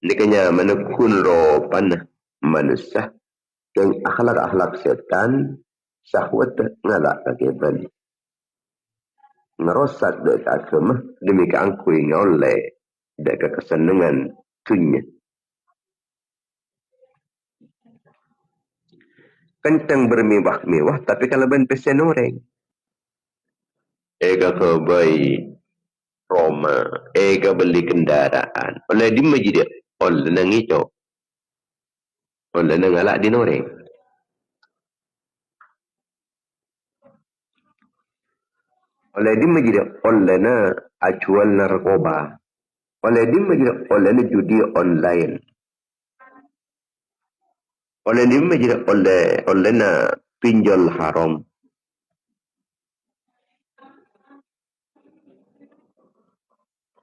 Ini kanya menekun ropan manusia yang akhlak-akhlak setan syahwat ngalak kageban. Ngerosak dek agama demi keangkui ngoleh dek kesenangan dunia. Kencang bermewah-mewah tapi kalau ben pesen orang. Ega kebayi Roma, ega beli kendaraan. Oleh di masjid, oleh nang hijau, oleh nang alak di noreng. Oleh di masjid, oleh na acuan narkoba. Oleh di masjid, oleh na judi online. Oleh di masjid, oleh na pinjol haram.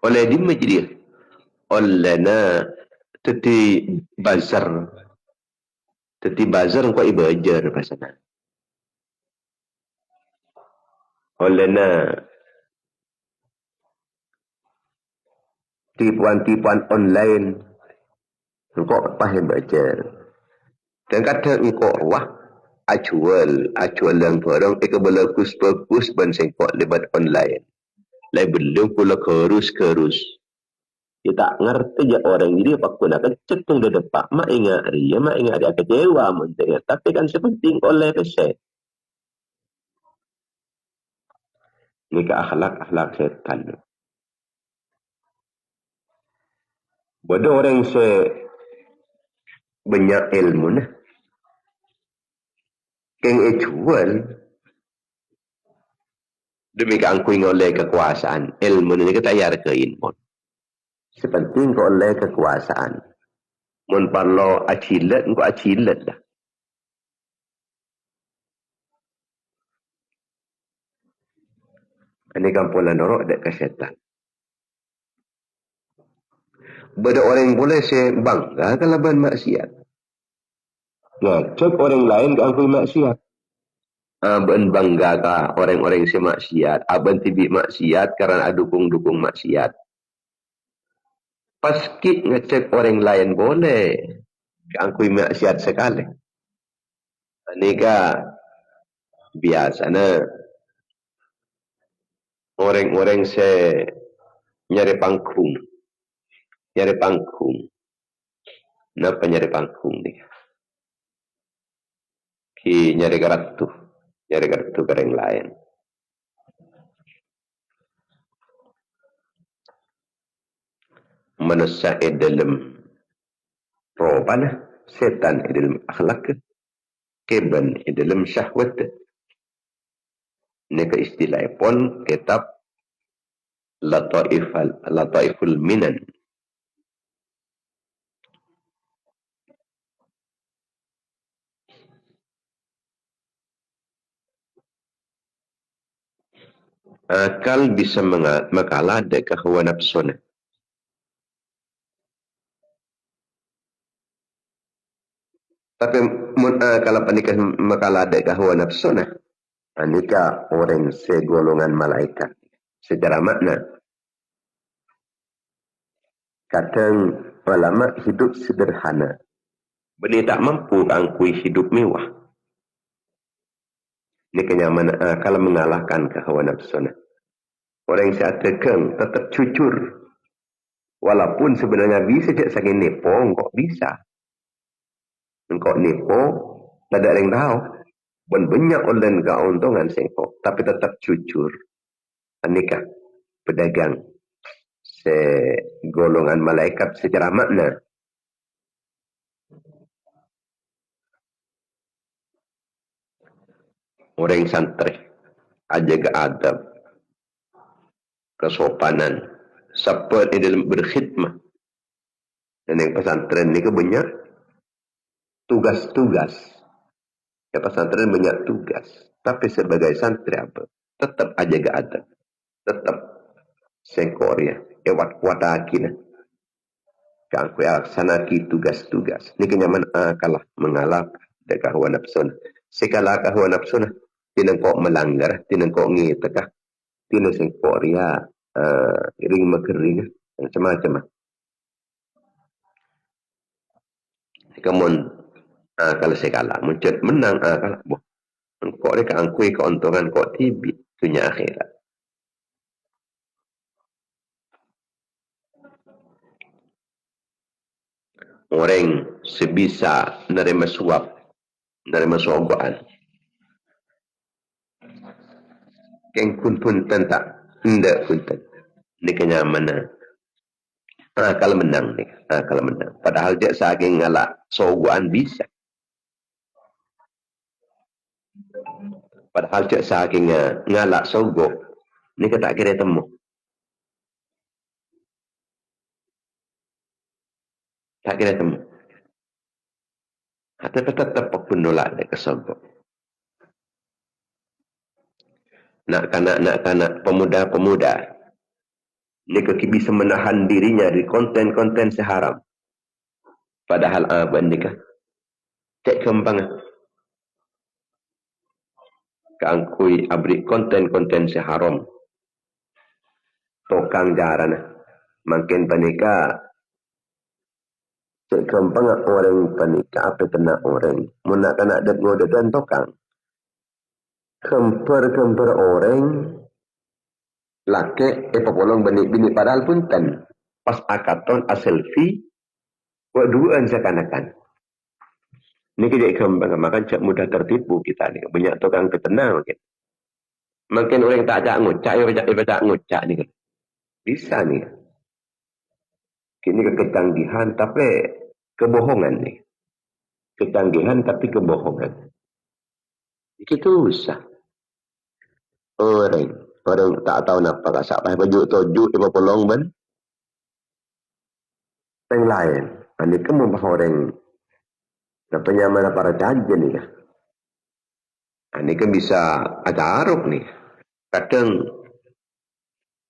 Oleh di masjid, oleh na teti bazar. Teti bazar kok ibajar pasana. olehna tipuan-tipuan online engkau paham baca dan kata engkau wah acual yang barang bagus ban sengkok lebat online lai belum pula kerus dia tak ngerti je orang ini apa guna kecetung dia depak mak ingat dia kecewa menteri tapi kan sepenting oleh peset ni ke akhlak setan bodoh orang banyak ilmu nah keng jual demikian aku oleh kekuasaan ilmu ni kita tayar ke ilmu sepenting ko oleh kekuasaan mun parlo acilet ko acilet dah ini kampulan norok dek kesetan beda orang boleh bangga kalau ban maksiat ngecek orang lain ke maksiat ben bangga kah orang-orang maksiat aben tibi maksiat karena dukung maksiat paskit ngecek orang lain boleh keangkui maksiat sekali ini kah biasanya orang-orang nyari panggung kenapa nyari panggung ni ki nyari kartu ke orang lain manusia dalam roban setan dalam akhlak keban dalam syahwat ini ke istilah pun kitab Lataiful Minan akal bisa makalah dekat hawa nafsu tapi kalau panikas makalah dekat hawa nafsu anika orang segolongan malaikat secara makna kadang ulama hidup sederhana benih tak mampu angkui hidup mewah ini kenyamanan kalau mengalahkan ke hawa nafsu orang yang seatekan tetap jujur walaupun sebenarnya bisa jak saking nepo kok bisa engkau nepo tak ada yang tahu dan banyak online keuntungan sengkok tapi tetap jujur anika pedagang segolongan malaikat secara makna orang santri aja ke adab kesopanan seperti dalam berkhidmah dan yang pesantren ini banyak tugas-tugas ya pesantren banyak tugas tapi sebagai santri apa tetap aja ke adab tetap sengkoria ewat kuatakin kan ku sanaki tugas-tugas ni kenyaman kalah mengalah dekat hawa nafsu sekala hawa nafsu tinang kok melanggar tinang kok ngitekah tinang sengkoria ring makering macam-macam kemun kalau sekala muncul menang kalau kok dia angkui keuntungan kok tibi dunia akhirat orang sebisa nerima suap nerima sogoan keng pun tak ndak punten ni kenyamanan kalau menang ni kalau menang padahal dia saking ngalak sogoan bisa padahal dia saking ngalak sogo ni kita tak kira temu tapi tetap penolak dia kesogo nak kanak pemuda ni bisa menahan dirinya dari konten-konten seharam padahal abang nikah cek kembang Keangkui abri konten-konten seharam. Tokang jaran. Makin panika. Kempang orang panika apa kena orang. Muna kena adat ngodedan tokang. Kemper orang. Laki popolong bini padahal pun ten. Pas akaton selfie. Buat duaan seakan-akan. Ini kejadian kembang. Maka cak mudah tertipu kita ni. Banyak tokang ketenang mungkin. Makin orang tak cak ngucak. Ya tak ngucak ni. Bisa ni. Kini kecanggihan tapi kebohongan ni. Kecanggihan tapi kebohongan. Itu usah. Orang tak tahu napa kasak pakai baju tojuk ibu pelong ben. Yang lain. Ini kamu bah orang. Napa nyaman para janji ni. Ini kan bisa ada aruk ni. Kadang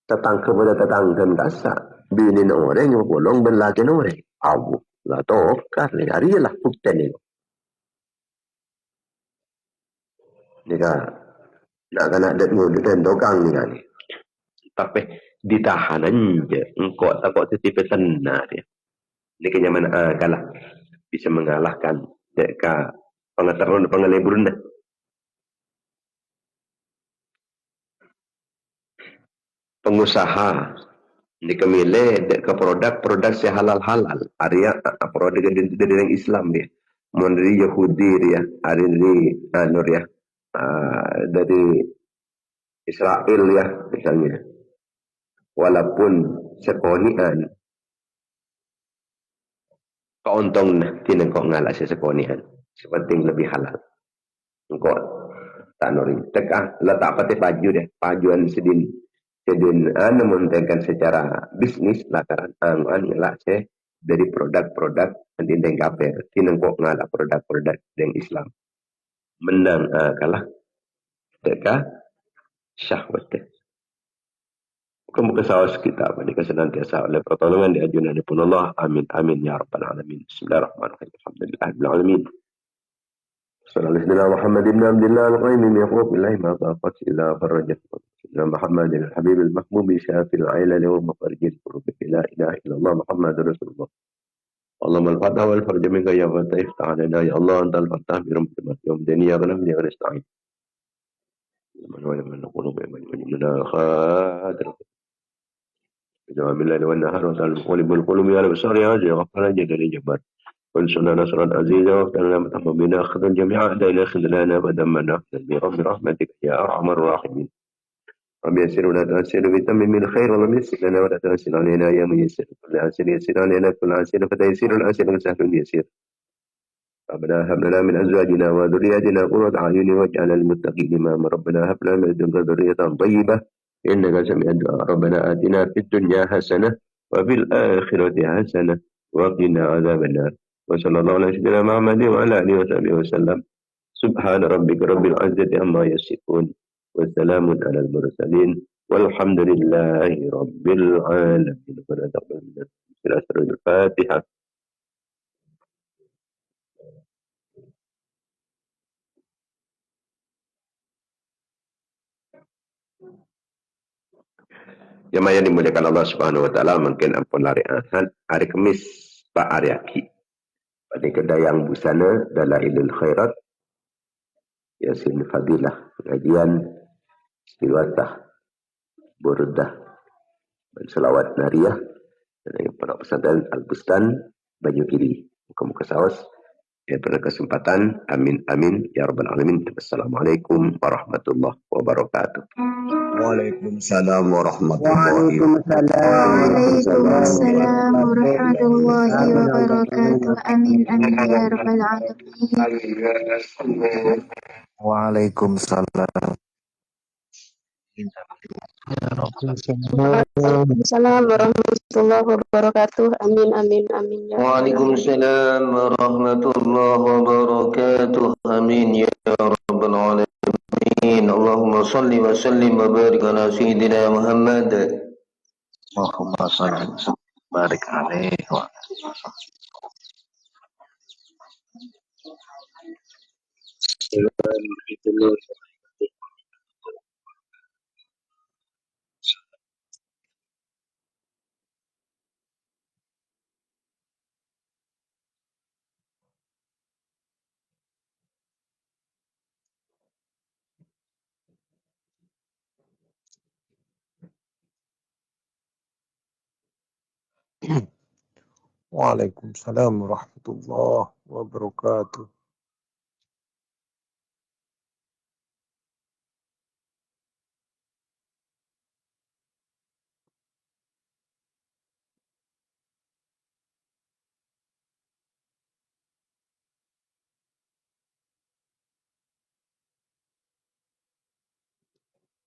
tetangga pada tetangga kasak. Bini orang ibu pelong ben lagi orang. Awu. Lah tokar ni. Hari lah bukti ni. Ni kan. Nak kena adat ngodedan tokang ni kan. Tapi ditahan aja. Engkau takut titipi senar dia. Ini kenyaman kalah. Bisa mengalahkan deka pengetahuan pengeleburan. Pengusaha. Ini kemilih deka produk sehalal-halal. Area produk dari yang Islam dia. Mohon dari Yahudi dia. Hari ini Nur ya. Dari Israel ya misalnya. Walaupun sekonian. Kauntong na tinengkok ngalah sekonian. Sepenting lebih halal. Engkau tak nori. Tekah letak pati paju deh. Pajuan sedin mementingkan secara bisnis lakaran angan ngelak se dari produk-produk nanti deng kaper. Tinengkok ngalah produk-produk deng Islam. Menang kalah. Tekah syahwat deh. Bukan sawas kita pada kesenantiasa oleh pertolongan di ajunan pun Allah. Amin amin ya rabbal alamin. Bismillahirrahmanirrahim. Alhamdulillahirabbil alamin. Sallallahu alaihi Muhammad ibn Abdullah al-Qaim yaqub billahi ma taqat illa farajat. Muhammad al-Habib al-Mahbub syafi al-ailal wa mafarij al-qulub. La ilaha illallah Muhammad Rasulullah. Allahumma al-fatah wal farj minka ya fatah ta'ala ya Allah anta al-fatah bi rahmatika yawm dini ya ghanam ya nasta'in. Man wa man qulub man khadir. جواب الليل والنهار وتعالى بالقلوب يا الابصار يا عزيز غفر جل جبار وانصرنا نصرا عزيزا وافتنا متهم بنا اخذا جميعا اعداء الى خذلان ودمنا برب رحمتك يا ارحم الراحمين رب يسر ولا تنسل بتمم الخير ولم يسر لنا ولا تنسل علينا يا من يسر كل عسير يسر علينا كل عسير فتيسير العسير سهل يسير ربنا هب لنا من ازواجنا وذرياتنا قرة اعين واجعل للمتقين اماما ربنا هب لنا من لدنك ذرية طيبة إنك سميع الدعاء ربنا آتنا في الدنيا حسنة وفي الآخرة حسنة وقنا عذاب النار وصلى الله على سيدنا محمد وعلى آله وصحبه وسلم سبحان ربك رب العزة عما يصفون وسلام على المرسلين والحمد لله رب العالمين. الفاتحة. Yang dimuliakan Allah Subhanahu wa taala, mungkin ampun lari ahad hari Kamis Pak Aryaki. Pada kedayang busana Dalailul Khairat Yasin Fadilah pengajian Istiwatah Burdah dan Selawat Nariyah dan yang Pondok Pesantren Al-Bustan Banyu Kiri. Muka-muka sawas ya pada kesempatan. Amin amin ya rabbal alamin. Assalamualaikum warahmatullahi wabarakatuh. Waalaikumsalam warahmatullahi wabarakatuh. Amin amin ya rabbal alamin. Waalaikumsalam. Waalaikumsalam warahmatullahi wabarakatuh. Amin amin amin ya. Waalaikumsalam warahmatullahi wabarakatuh. Amin ya rabbal alamin. Allahumma salli wa sallim wa barik ala sayyidina Muhammad. Allahumma salli wa sallim barik alaihi wa sallam. Waalaikumsalam warahmatullahi wabarakatuh.